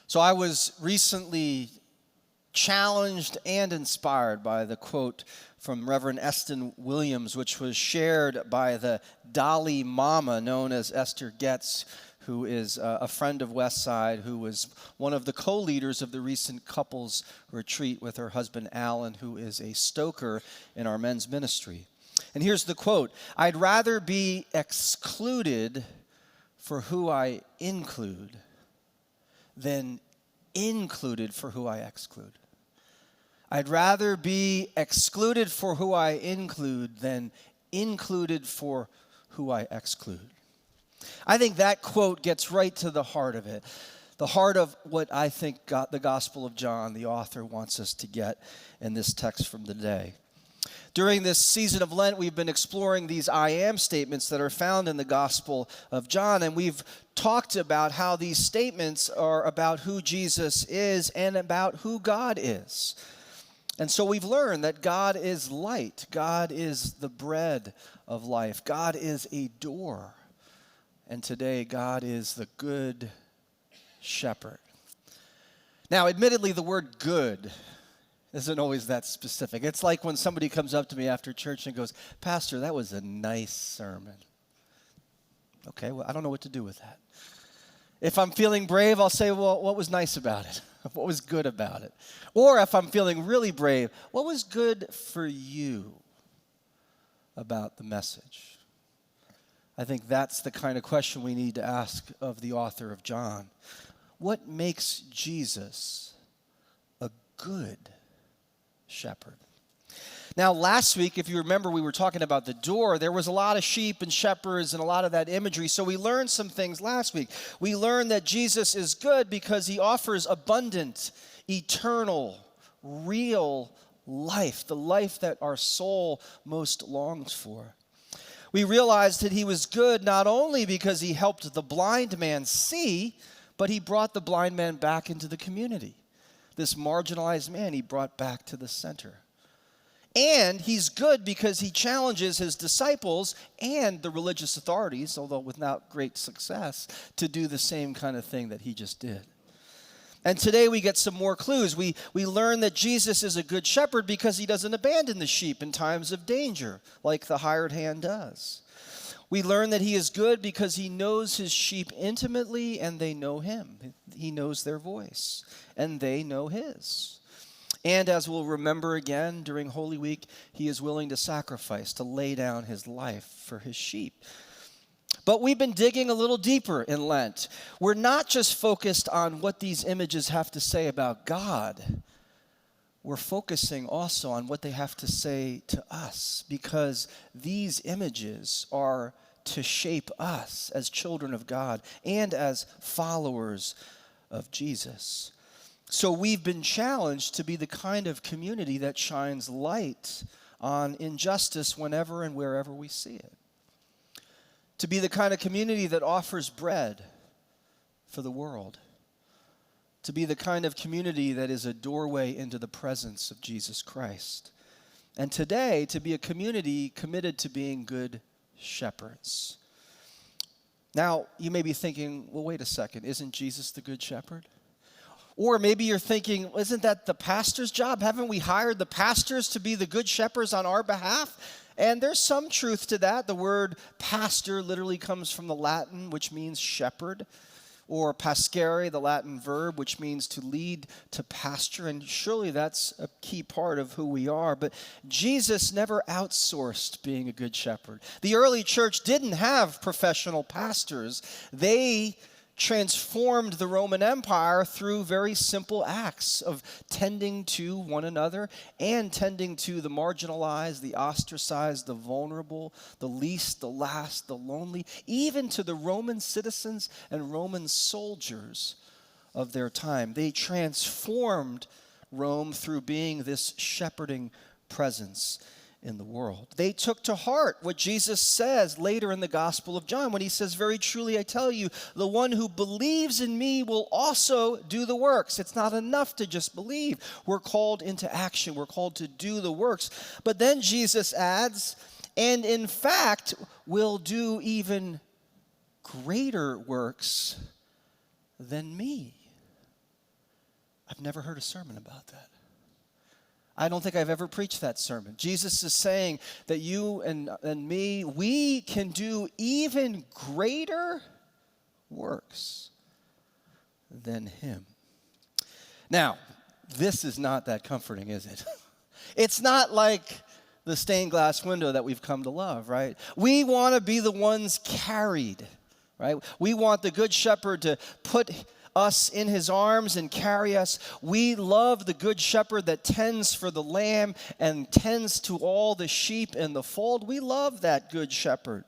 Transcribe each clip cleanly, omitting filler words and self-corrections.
So I was recently challenged and inspired by the quote from Reverend Eston Williams, which was shared by the Dalai Mama known as Esther Getz, who is a friend of Westside, who was one of the co-leaders of the recent couples retreat with her husband Alan, who is a stoker in our men's ministry. And here's the quote: "I'd rather be excluded for who I include than included for who I exclude." I'd rather be excluded for who I include than included for who I exclude. I think that quote gets right to the heart of it, the heart of what I think the Gospel of John, the author, wants us to get in this text from today. During this season of Lent, we've been exploring these I am statements that are found in the Gospel of John, and we've talked about how these statements are about who Jesus is and about who God is. And so we've learned that God is light, God is the bread of life, God is a door, and today God is the good shepherd. Now, admittedly, the word good isn't always that specific. It's like when somebody comes up to me after church and goes, "Pastor, that was a nice sermon." Okay, well, I don't know what to do with that. If I'm feeling brave, I'll say, well, what was nice about it? What was good about it? Or if I'm feeling really brave, what was good for you about the message? I think that's the kind of question we need to ask of the author of John. What makes Jesus a good shepherd? Now, last week, if you remember, we were talking about the door. There was a lot of sheep and shepherds and a lot of that imagery. So we learned some things last week. We learned that Jesus is good because he offers abundant, eternal, real life, the life that our soul most longs for. We realized that he was good not only because he helped the blind man see, but he brought the blind man back into the community. This marginalized man he brought back to the center. And he's good because he challenges his disciples and the religious authorities, although without great success, to do the same kind of thing that he just did. And today we get some more clues. We learn that Jesus is a good shepherd because he doesn't abandon the sheep in times of danger, like the hired hand does. We learn that he is good because he knows his sheep intimately and they know him. He knows their voice and they know his. And as we'll remember again during Holy Week, he is willing to sacrifice, to lay down his life for his sheep. But we've been digging a little deeper in Lent. We're not just focused on what these images have to say about God. We're focusing also on what they have to say to us, because these images are to shape us as children of God and as followers of Jesus. So we've been challenged to be the kind of community that shines light on injustice whenever and wherever we see it. To be the kind of community that offers bread for the world. To be the kind of community that is a doorway into the presence of Jesus Christ. And today, to be a community committed to being good shepherds. Now, you may be thinking, well, wait a second, isn't Jesus the good shepherd? Or maybe you're thinking, isn't that the pastor's job? Haven't we hired the pastors to be the good shepherds on our behalf? And there's some truth to that. The word pastor literally comes from the Latin, which means shepherd, or pascere, the Latin verb, which means to lead to pasture. And surely that's a key part of who we are. But Jesus never outsourced being a good shepherd. The early church didn't have professional pastors. They transformed the Roman Empire through very simple acts of tending to one another and tending to the marginalized, the ostracized, the vulnerable, the least, the last, the lonely, even to the Roman citizens and Roman soldiers of their time. They transformed Rome through being this shepherding presence in the world. They took to heart what Jesus says later in the Gospel of John when he says, "Very truly I tell you, the one who believes in me will also do the works." It's not enough to just believe. We're called into action. We're called to do the works. But then Jesus adds, "And in fact will do even greater works than me." I've never heard a sermon about that. I don't think I've ever preached that sermon. Jesus is saying that you and me, we can do even greater works than him. Now, this is not that comforting, is it? It's not like the stained glass window that we've come to love, right? We want to be the ones carried, right? We want the Good Shepherd to put us in his arms and carry us. We love the Good Shepherd that tends for the lamb and tends to all the sheep in the fold. We love that Good Shepherd,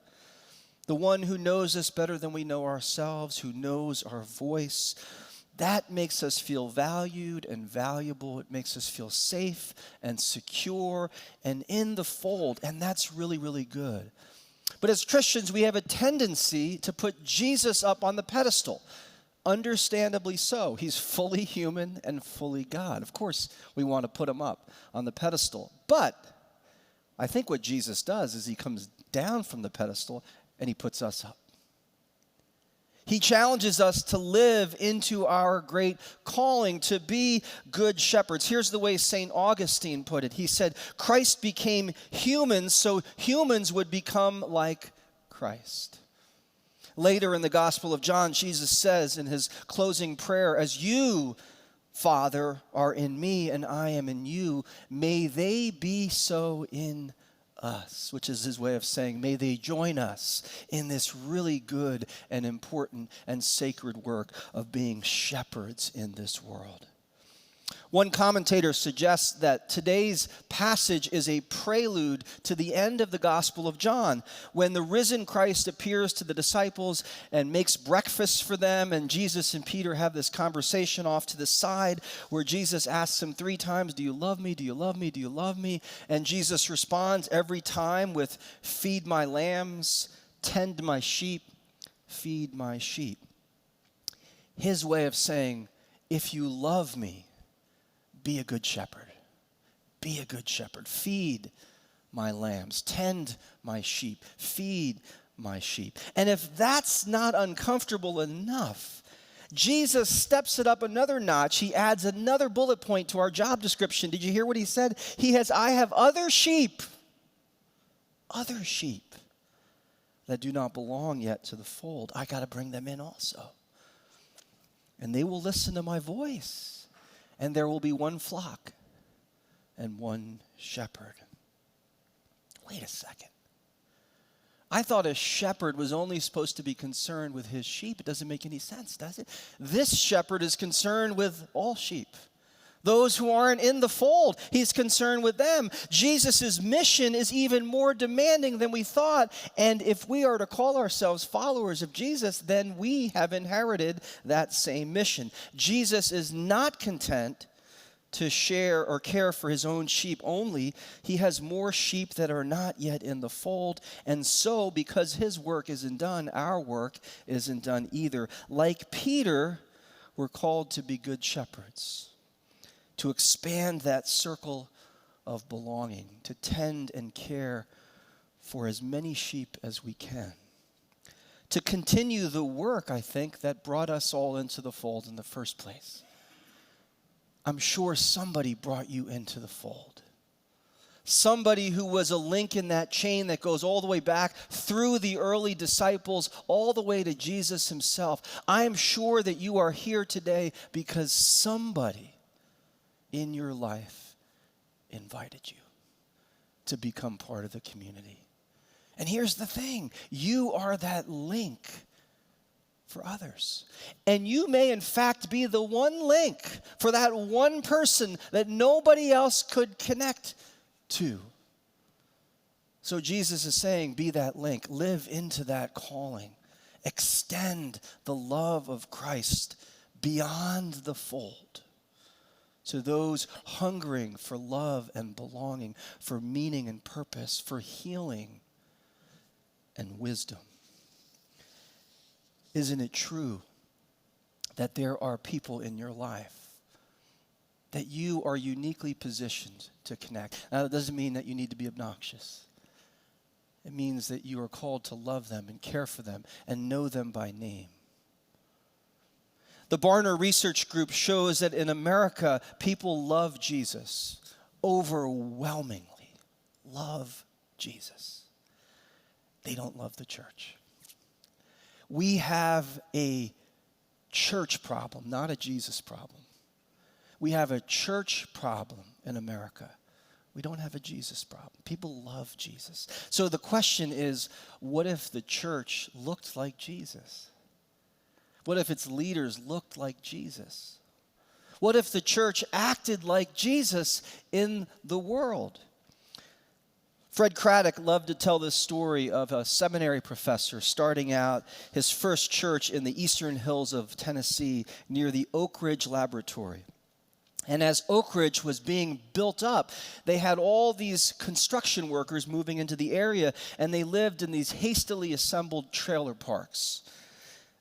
the one who knows us better than we know ourselves, who knows our voice. That makes us feel valued and valuable. It makes us feel safe and secure and in the fold, and that's really, really good. But as Christians, we have a tendency to put Jesus up on the pedestal. Understandably so. He's fully human and fully God. Of course, we want to put him up on the pedestal. But I think what Jesus does is he comes down from the pedestal and he puts us up. He challenges us to live into our great calling, to be good shepherds. Here's the way St. Augustine put it. He said, Christ became human so humans would become like Christ. Later in the Gospel of John, Jesus says in his closing prayer, as you, Father, are in me and I am in you, may they be so in us, which is his way of saying, may they join us in this really good and important and sacred work of being shepherds in this world. One commentator suggests that today's passage is a prelude to the end of the Gospel of John, when the risen Christ appears to the disciples and makes breakfast for them, and Jesus and Peter have this conversation off to the side where Jesus asks him 3 times, do you love me? Do you love me? Do you love me? And Jesus responds every time with, feed my lambs, tend my sheep, feed my sheep. His way of saying, if you love me, be a good shepherd. Be a good shepherd. Feed my lambs. Tend my sheep. Feed my sheep. And if that's not uncomfortable enough, Jesus steps it up another notch. He adds another bullet point to our job description. Did you hear what he said? I have other sheep that do not belong yet to the fold. I got to bring them in also. And they will listen to my voice. And there will be one flock and one shepherd. Wait a second. I thought a shepherd was only supposed to be concerned with his sheep. It doesn't make any sense, does it? This shepherd is concerned with all sheep. Those who aren't in the fold, he's concerned with them. Jesus' mission is even more demanding than we thought. And if we are to call ourselves followers of Jesus, then we have inherited that same mission. Jesus is not content to share or care for his own sheep only. He has more sheep that are not yet in the fold. And so, because his work isn't done, our work isn't done either. Like Peter, we're called to be good shepherds, to expand that circle of belonging, to tend and care for as many sheep as we can, to continue the work, I think, that brought us all into the fold in the first place. I'm sure somebody brought you into the fold. Somebody who was a link in that chain that goes all the way back through the early disciples, all the way to Jesus himself. I am sure that you are here today because somebody in your life invited you to become part of the community. And here's the thing, you are that link for others. And you may in fact be the one link for that one person that nobody else could connect to. So Jesus is saying, be that link, live into that calling, extend the love of Christ beyond the fold to those hungering for love and belonging, for meaning and purpose, for healing and wisdom. Isn't it true that there are people in your life that you are uniquely positioned to connect? Now, that doesn't mean that you need to be obnoxious. It means that you are called to love them and care for them and know them by name. The Barna Research Group shows that in America, people love Jesus, overwhelmingly love Jesus. They don't love the church. We have a church problem, not a Jesus problem. We have a church problem in America. We don't have a Jesus problem. People love Jesus. So the question is, what if the church looked like Jesus? What if its leaders looked like Jesus? What if the church acted like Jesus in the world? Fred Craddock loved to tell this story of a seminary professor starting out his first church in the eastern hills of Tennessee near the Oak Ridge Laboratory. And as Oak Ridge was being built up, they had all these construction workers moving into the area, and they lived in these hastily assembled trailer parks.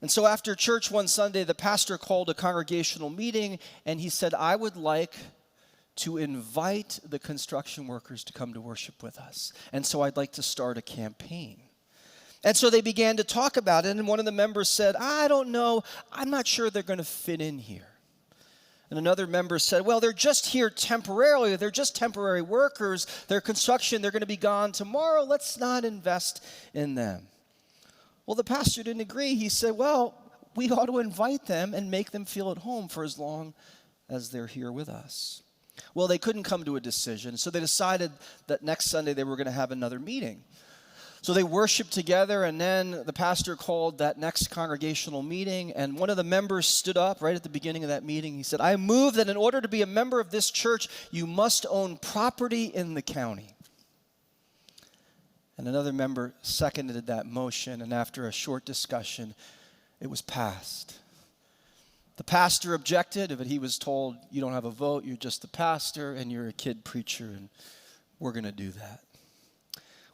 And so after church one Sunday, the pastor called a congregational meeting, and he said, I would like to invite the construction workers to come to worship with us. And so I'd like to start a campaign. And so they began to talk about it, and one of the members said, I don't know, I'm not sure they're going to fit in here. And another member said, well, they're just here temporarily. They're just temporary workers. They're construction. They're going to be gone tomorrow. Let's not invest in them. Well, the pastor didn't agree. He said, well, we ought to invite them and make them feel at home for as long as they're here with us. Well, they couldn't come to a decision, so they decided that next Sunday they were going to have another meeting. So they worshiped together, and then the pastor called that next congregational meeting, and one of the members stood up right at the beginning of that meeting. He said, I move that in order to be a member of this church, you must own property in the county. And another member seconded that motion, and after a short discussion, it was passed. The pastor objected, but he was told, you don't have a vote, you're just the pastor, and you're a kid preacher, and we're going to do that.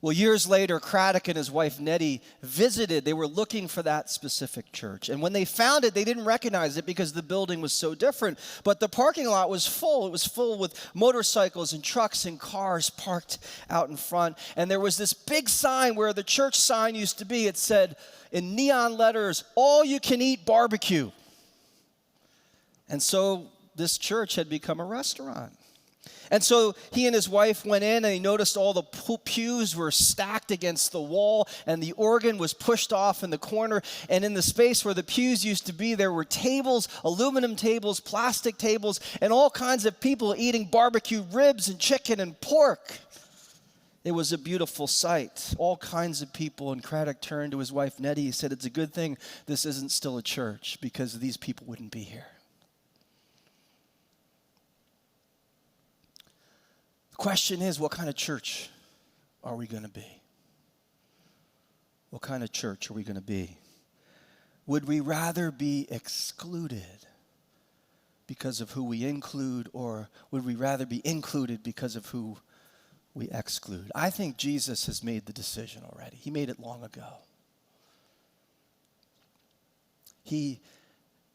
Well, years later, Craddock and his wife Nettie visited. They were looking for that specific church. And when they found it, they didn't recognize it because the building was so different. But the parking lot was full. It was full with motorcycles and trucks and cars parked out in front. And there was this big sign where the church sign used to be. It said in neon letters, all you can eat barbecue. And so this church had become a restaurant. And so he and his wife went in, and he noticed all the pews were stacked against the wall, and the organ was pushed off in the corner. And in the space where the pews used to be, there were tables, aluminum tables, plastic tables, and all kinds of people eating barbecue ribs and chicken and pork. It was a beautiful sight, all kinds of people. And Craddock turned to his wife Nettie. He said, it's a good thing this isn't still a church, because these people wouldn't be here. The question is, what kind of church are we going to be? What kind of church are we going to be? Would we rather be excluded because of who we include, or would we rather be included because of who we exclude? I think Jesus has made the decision already. He made it long ago. He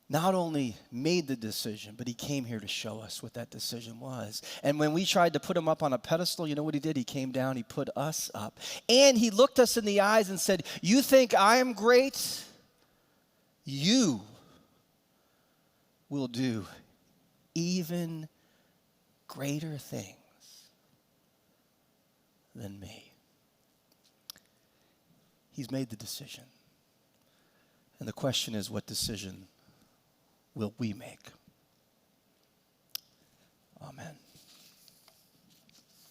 not only made the decision, but he came here to show us what that decision was. And when we tried to put him up on a pedestal, you know what he did? He came down, he put us up. And he looked us in the eyes and said, you think I am great? You will do even greater things than me. He's made the decision. And the question is, what decision will we make?